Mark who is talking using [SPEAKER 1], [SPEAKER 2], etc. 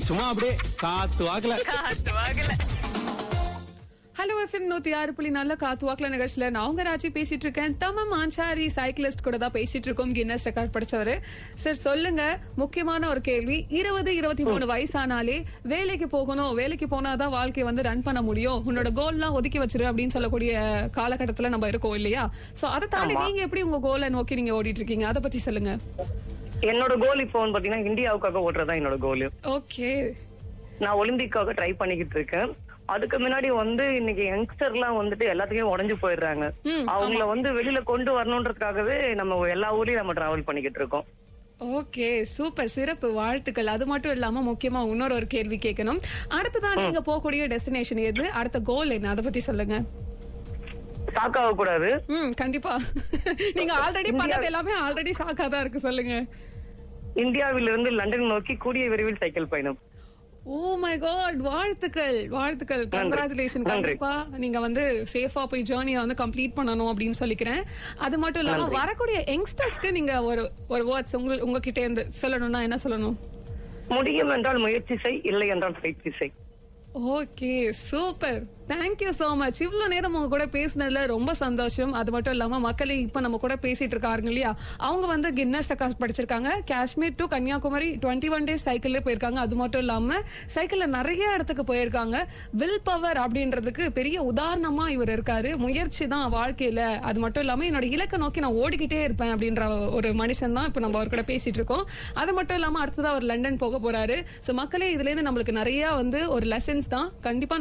[SPEAKER 1] சும்மா அப்படியே காத்து வாக்கல.
[SPEAKER 2] ஹலோ எஃப்எம் 106.4 காத்து வாக்குல நிகழ்ச்சியில நான் உங்க ராஜி பேசிட்டு இருக்கேன். தமம் ஆன்சாரி சைக்கிளிஸ்ட் கூட தான் பேசிட்டு இருக்கோம். Guinness record படிச்சவரு. சார் சொல்லுங்க, முக்கியமான ஒரு கேள்வி. 20-23 வயசானாலே வேலைக்கு போகணும், வேலைக்கு போனாதான் வாழ்க்கையை வந்து ரன் பண்ண முடியும், உன்னோட கோல்லாம் ஒதுக்கி வச்சிரு அப்படின்னு சொல்லக்கூடிய காலகட்டத்துல நம்ம இருக்கோம் இல்லையா? சோ அதை தாண்டி நீங்க எப்படி உங்க கோலை நோக்கி நீங்க ஓடிட்டு இருக்கீங்க, அதை பத்தி சொல்லுங்க.
[SPEAKER 3] என்னோட கோல் இப்போ பாத்தீங்கன்னா இந்தியாவுக்காக ஓட்டுறதா என்னோட கோல்.
[SPEAKER 2] ஓகே, நான்
[SPEAKER 3] ஒலிம்பிக்காக ட்ரை பண்ணிக்கிட்டு இருக்கேன். அதுக்கு முன்னாடி இன்னைக்கு யங்ஸ்டர் எல்லாம் எல்லாத்துக்கும் உடஞ்சு போயிடுறாங்க. அவங்கள வெளியில கொண்டு வரணும்ன்றதுக்காகவே நம்ம எல்லா ஊர்லயும் நம்ம டிராவல் பண்ணிக்கிட்டு இருக்கோம்.
[SPEAKER 2] ஓகே, சூப்பர், சிறப்பு, வாழ்த்துக்கள். அது மட்டும் இல்லாம முக்கியமா இன்னொரு ஒரு கேள்வி கேட்கணும். அடுத்ததான் நீங்க போகக்கூடிய டெஸ்டினேஷன் எது, அடுத்த கோல் என்ன, அதை பத்தி சொல்லுங்க.
[SPEAKER 3] ஷாக் ஆக கூடாது.
[SPEAKER 2] கண்டிப்பா. நீங்க ஆல்ரெடி பண்ணது எல்லாமே ஆல்ரெடி ஷாக்கா தான் இருக்கு. சொல்லுங்க.
[SPEAKER 3] இந்தியாவிலிருந்து லண்டன் நோக்கி கூடிய விரைவில் சைக்கிள் பயணம்.
[SPEAKER 2] ஓ மை காட், வாழ்த்துக்கள், வாழ்த்துக்கள், கங்க்ராச்சுலேஷன். கண்டிப்பா நீங்க சேஃபா போய் ஜர்னியை கம்ப்ளீட் பண்ணணும் அப்படின்னு சொல்லிக்கிறேன். அது மட்டும் இல்லாம வரக்கூடிய யங்ஸ்டர்ஸ்க்கு நீங்க ஒரு வேர்ட்ஸ் உங்ககிட்ட இருந்து சொல்லணும்னா என்ன சொல்லணும்?
[SPEAKER 3] முடியும் என்றால் முயற்சி செய், இல்லை என்றால் பயிற்சி செய்.
[SPEAKER 2] Okay, super, thank you so much. இவ்வளவு நேரம் உங்க கூட பேசினதுல ரொம்ப சந்தோஷம். அது மட்டும் இல்லாம மக்களே இப்ப நம்ம கூட பேசிட்டு இருக்காங்க இல்லையா, அவங்க கின்னஸ் ரெக்கார்ட் படிச்சிருக்காங்க. காஷ்மீர் டு கன்னியாகுமரி 21 days சைக்கிள்ல போயிருக்காங்க. அது மட்டும் இல்லாம சைக்கிள்ல நிறைய இடத்துக்கு போயிருக்காங்க. வில் பவர் அப்படின்றதுக்கு பெரிய உதாரணமா இவர் இருக்காரு. முயற்சி தான் வாழ்க்கையில. அது மட்டும் இல்லாம என்னோட இலக்கை நோக்கி நான் ஓடிக்கிட்டே இருப்பேன் அப்படின்ற ஒரு மனுஷன் தான் இப்ப நம்ம அவர் கூட பேசிட்டு இருக்கோம். அது மட்டும் இல்லாம அடுத்ததா அவர் லண்டன் போக போறாரு. சோ மக்களே, இதுல இருந்து நம்மளுக்கு நிறைய ஒரு லெசன்ஸ் தான் கண்டிப்பா